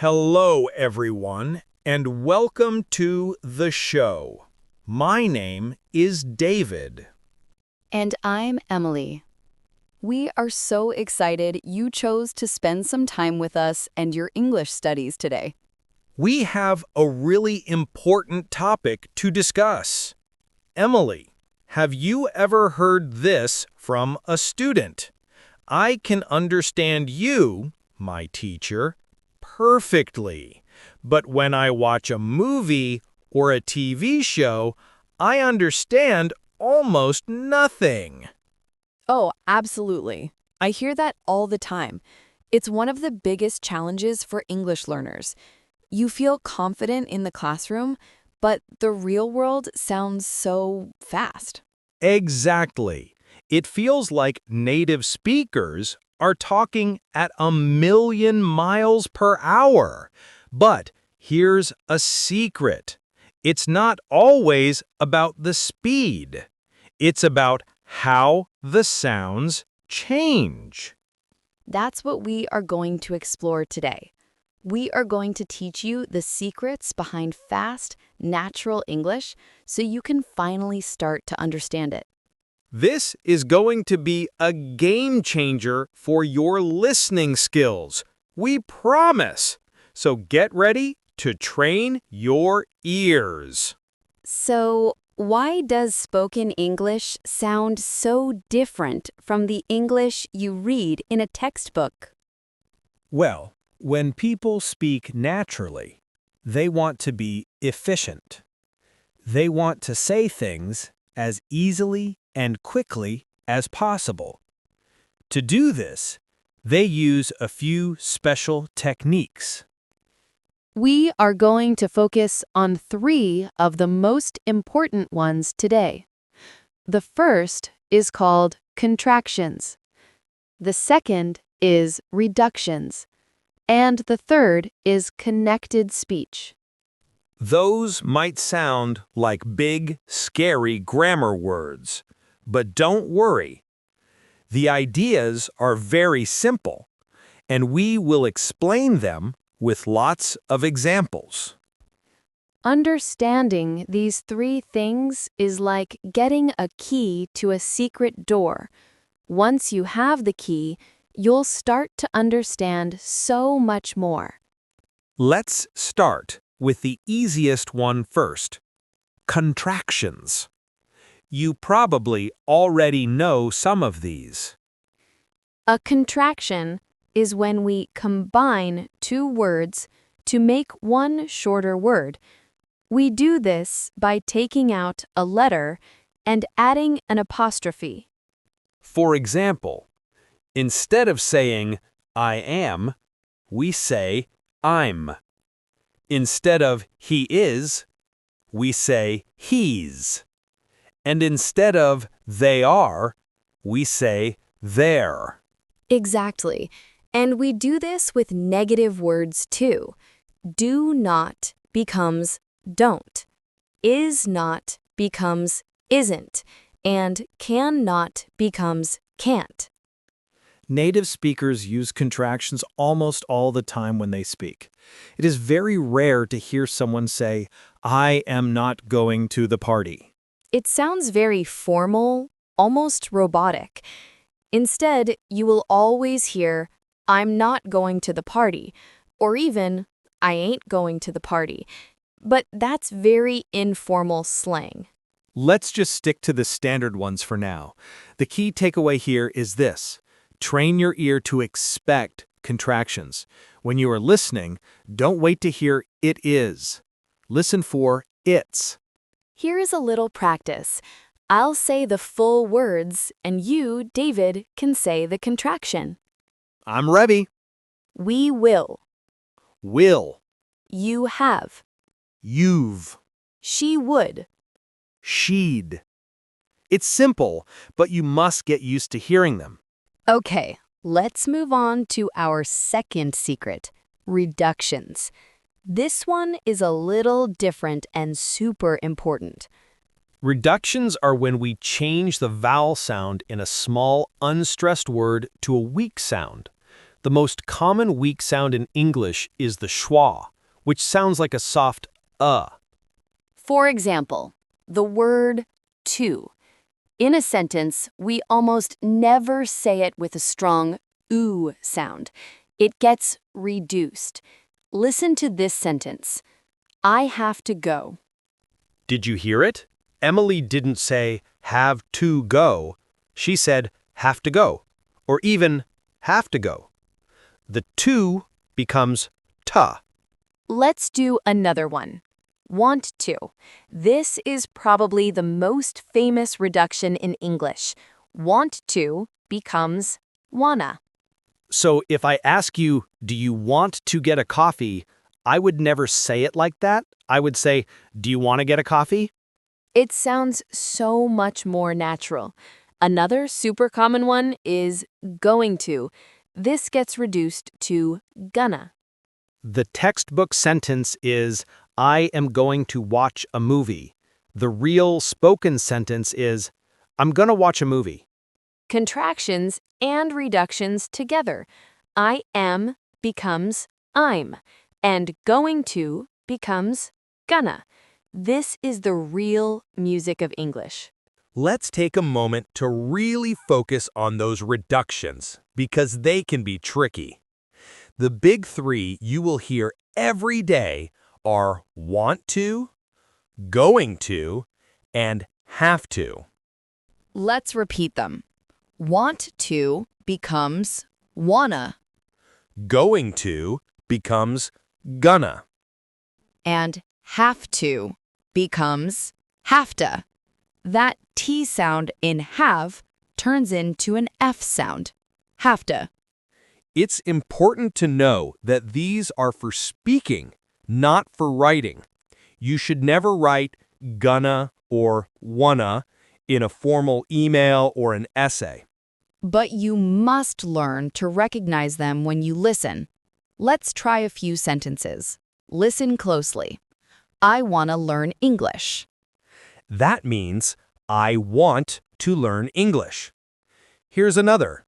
Hello, everyone, and welcome to the show. My name is David. And I'm Emily. We are so excited you chose to spend some time with us and your English studies today. We have a really important topic to discuss. Emily, have you ever heard this from a student? I can understand you, my teacher, perfectly. But when I watch a movie or a TV show, I understand almost nothing. Oh, absolutely. I hear that all the time. It's one of the biggest challenges for English learners. You feel confident in the classroom, but the real world sounds so fast. Exactly. It feels like native speakers are talking at 1,000,000 miles per hour. But here's a secret. It's not always about the speed. It's about how the sounds change. That's what we are going to explore today. We are going to teach you the secrets behind fast, natural English so you can finally start to understand it. This is going to be a game changer for your listening skills. We promise. So get ready to train your ears. So, why does spoken English sound so different from the English you read in a textbook? Well, when people speak naturally, they want to be efficient. They want to say things as easily and quickly as possible. To do this, they use a few special techniques. We are going to focus on 3 of the most important ones today. The first is called contractions. The second is reductions. And the third is connected speech. Those might sound like big, scary grammar words, but don't worry. The ideas are very simple, and we will explain them with lots of examples. Understanding these 3 things is like getting a key to a secret door. Once you have the key, you'll start to understand so much more. Let's start with the easiest one first. Contractions. You probably already know some of these. A contraction is when we combine 2 words to make one shorter word. We do this by taking out a letter and adding an apostrophe. For example, instead of saying I am, we say I'm. Instead of he is, we say he's. And instead of they are, we say they're. Exactly. And we do this with negative words too. Do not becomes don't. Is not becomes isn't. And cannot becomes can't. Native speakers use contractions almost all the time when they speak. It is very rare to hear someone say, "I am not going to the party." It sounds very formal, almost robotic. Instead, you will always hear, I'm not going to the party, or even, I ain't going to the party. But that's very informal slang. Let's just stick to the standard ones for now. The key takeaway here is this. Train your ear to expect contractions. When you are listening, don't wait to hear it is. Listen for it's. Here is a little practice. I'll say the full words, and you, David, can say the contraction. I'm ready. We will. Will. You have. You've. She would. She'd. It's simple, but you must get used to hearing them. Okay, let's move on to our second secret, reductions. This one is a little different and super important. Reductions are when we change the vowel sound in a small, unstressed word to a weak sound. The most common weak sound in English is the schwa, which sounds like a soft For example, the word to. In a sentence, we almost never say it with a strong oo sound. It gets reduced. Listen to this sentence. I have to go. Did you hear it? Emily didn't say, have to go. She said, have to go, or even have to go. The to becomes ta. Let's do another one. Want to. This is probably the most famous reduction in English. Want to becomes wanna. So if I ask you, do you want to get a coffee? I would never say it like that. I would say, do you want to get a coffee? It sounds so much more natural. Another super common one is going to. This gets reduced to gonna. The textbook sentence is, I am going to watch a movie. The real spoken sentence is, I'm gonna watch a movie. Contractions and reductions together. I am becomes I'm, and going to becomes gonna. This is the real music of English. Let's take a moment to really focus on those reductions because they can be tricky. The big three you will hear every day are want to, going to, and have to. Let's repeat them. Want to becomes wanna, Going to becomes gonna. and have to becomes hafta. That T sound in have turns into an F sound, hafta. It's important to know that these are for speaking, not for writing. You should never write gonna or wanna in a formal email or an essay. But you must learn to recognize them when you listen. Let's try a few sentences. Listen closely. I want to learn English. That means I want to learn English. Here's another.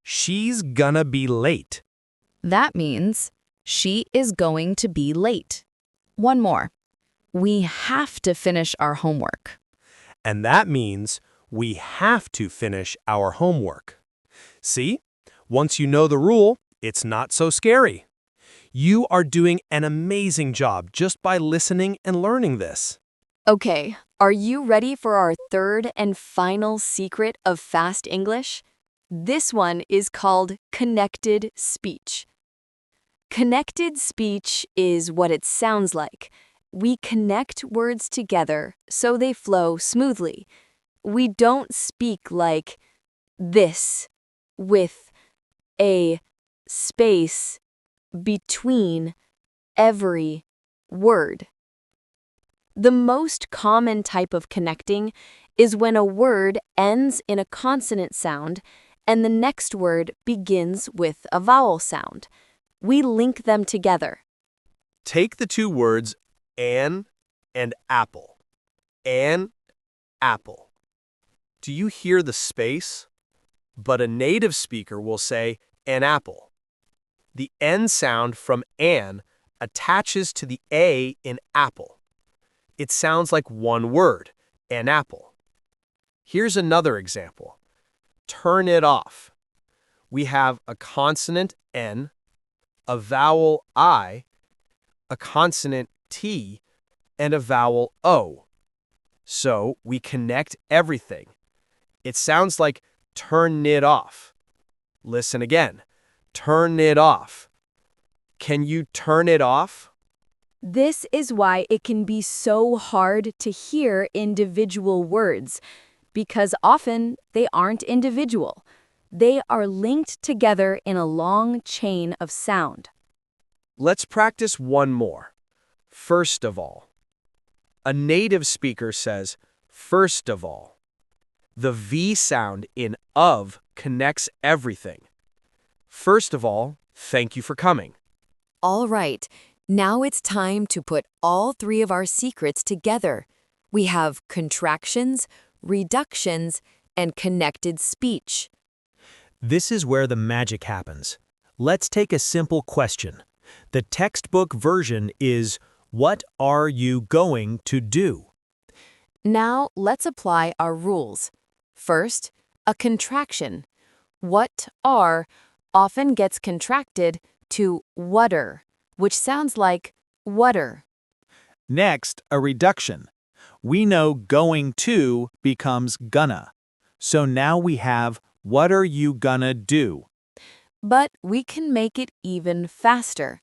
She's gonna be late. That means she is going to be late. One more. We have to finish our homework. And that means we have to finish our homework. See? Once you know the rule, it's not so scary. You are doing an amazing job just by listening and learning this. Okay, are you ready for our third and final secret of fast English? This one is called connected speech. Connected speech is what it sounds like. We connect words together so they flow smoothly. We don't speak like this with a space between every word. The most common type of connecting is when a word ends in a consonant sound and the next word begins with a vowel sound. We link them together. Take the two words an and apple. An, apple. Do you hear the space? But a native speaker will say an apple. The N sound from an attaches to the A in apple. It sounds like one word, an apple. Here's another example. Turn it off. We have a consonant N, a vowel I, a consonant T, and a vowel O. So we connect everything. It sounds like turn it off. Listen again. Turn it off. Can you turn it off? This is why it can be so hard to hear individual words, because often they aren't individual. They are linked together in a long chain of sound. Let's practice one more. First of all. A native speaker says, first of all. The V sound in of connects everything. First of all, thank you for coming. All right, now it's time to put all three of our secrets together. We have contractions, reductions, and connected speech. This is where the magic happens. Let's take a simple question. The textbook version is, what are you going to do? Now, let's apply our rules. First, a contraction. What are often gets contracted to whatter, which sounds like water. Next, a reduction. We know going to becomes gonna. So now we have, what are you gonna do? But we can make it even faster.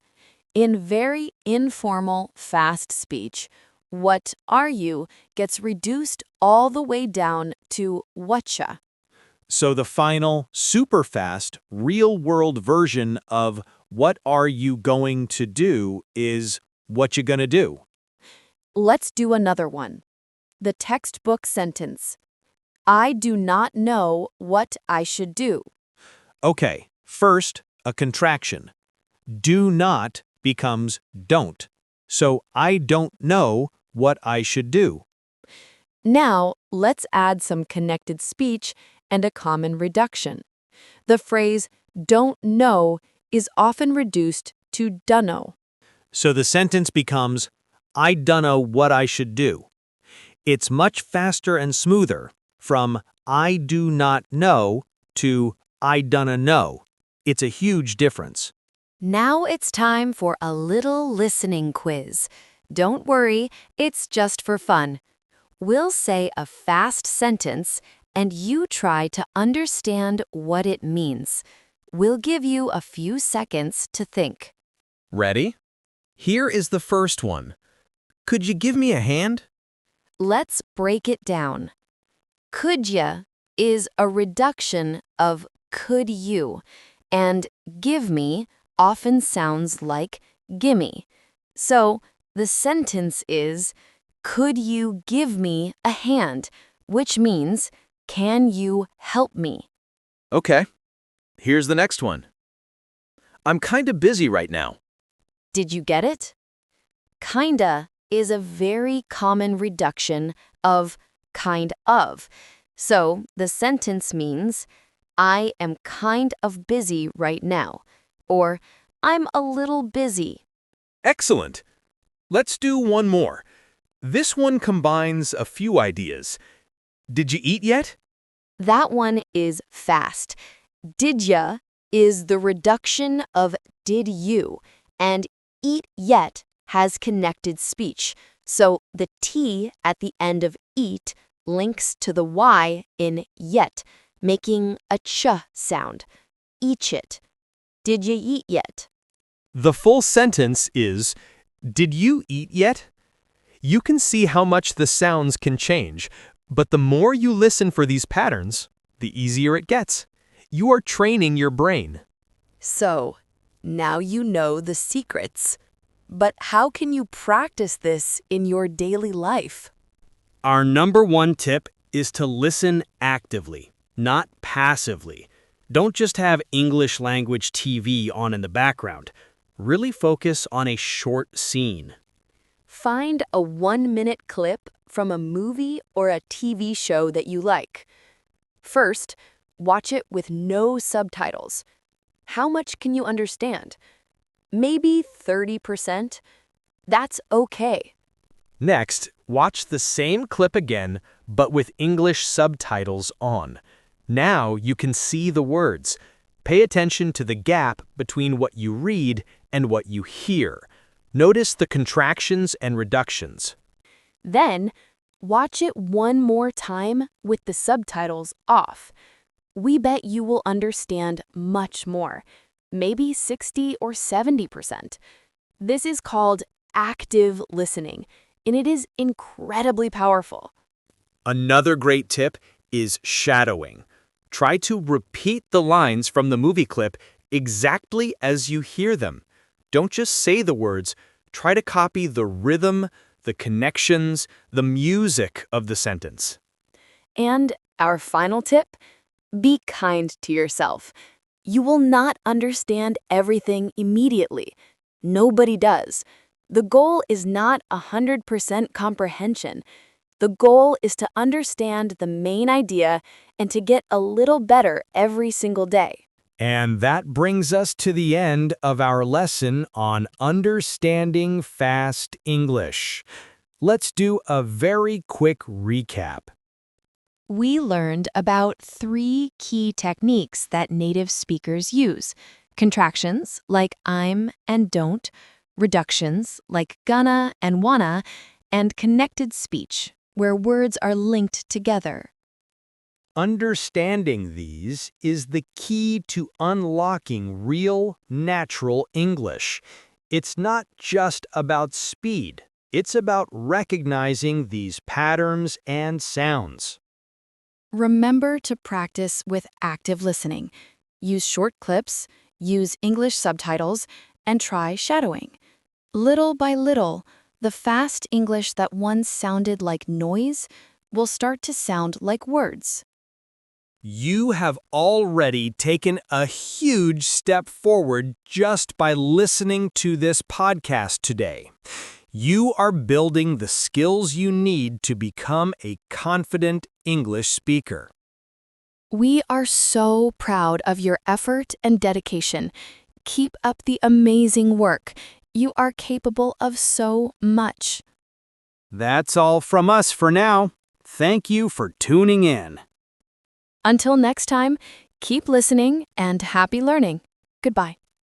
In very informal, fast speech, what are you gets reduced all the way down to whatcha. So the final, super fast, real-world version of what are you going to do is what you gonna do. Let's do another one. The textbook sentence. I do not know what I should do. Okay, first, a contraction. Do not becomes don't. So I don't know what I should do. Now, let's add some connected speech and a common reduction. The phrase don't know is often reduced to dunno. So the sentence becomes, I dunno what I should do. It's much faster and smoother from I do not know to I dunna know. It's a huge difference. Now it's time for a little listening quiz. Don't worry, it's just for fun. We'll say a fast sentence, and you try to understand what it means. We'll give you a few seconds to think. Ready? Here is the first one. Could you give me a hand? Let's break it down. Could ya is a reduction of could you, and give me often sounds like gimme. So the sentence is, could you give me a hand, which means, can you help me? Okay. Here's the next one. I'm kinda busy right now. Did you get it? Kinda is a very common reduction of kind of. So the sentence means, I am kind of busy right now, or I'm a little busy. Excellent. Let's do one more. This one combines a few ideas. Did you eat yet? That one is fast. Did ya is the reduction of did you, and eat yet has connected speech. So the T at the end of eat links to the Y in yet, making a ch sound. Eat it. Did you eat yet? The full sentence is, did you eat yet? You can see how much the sounds can change, but the more you listen for these patterns, the easier it gets. You are training your brain. So, now you know the secrets. But how can you practice this in your daily life? Our number one tip is to listen actively, not passively. Don't just have English language TV on in the background. Really focus on a short scene. Find a 1-minute clip from a movie or a TV show that you like. First, watch it with no subtitles. How much can you understand? Maybe 30%? That's okay. Next, watch the same clip again, but with English subtitles on. Now you can see the words. Pay attention to the gap between what you read and what you hear. Notice the contractions and reductions. Then, watch it one more time with the subtitles off. We bet you will understand much more, maybe 60 or 70%. This is called active listening, and it is incredibly powerful. Another great tip is shadowing. Try to repeat the lines from the movie clip exactly as you hear them. Don't just say the words, try to copy the rhythm, the connections, the music of the sentence. And our final tip, be kind to yourself. You will not understand everything immediately. Nobody does. The goal is not 100% comprehension. The goal is to understand the main idea and to get a little better every single day. And that brings us to the end of our lesson on understanding fast English. Let's do a very quick recap. We learned about 3 key techniques that native speakers use: contractions, like I'm and don't, reductions, like gonna and wanna, and connected speech, where words are linked together. Understanding these is the key to unlocking real, natural English. It's not just about speed. It's about recognizing these patterns and sounds. Remember to practice with active listening. Use short clips, use English subtitles, and try shadowing. Little by little, the fast English that once sounded like noise will start to sound like words. You have already taken a huge step forward just by listening to this podcast today. You are building the skills you need to become a confident English speaker. We are so proud of your effort and dedication. Keep up the amazing work. You are capable of so much. That's all from us for now. Thank you for tuning in. Until next time, keep listening and happy learning. Goodbye.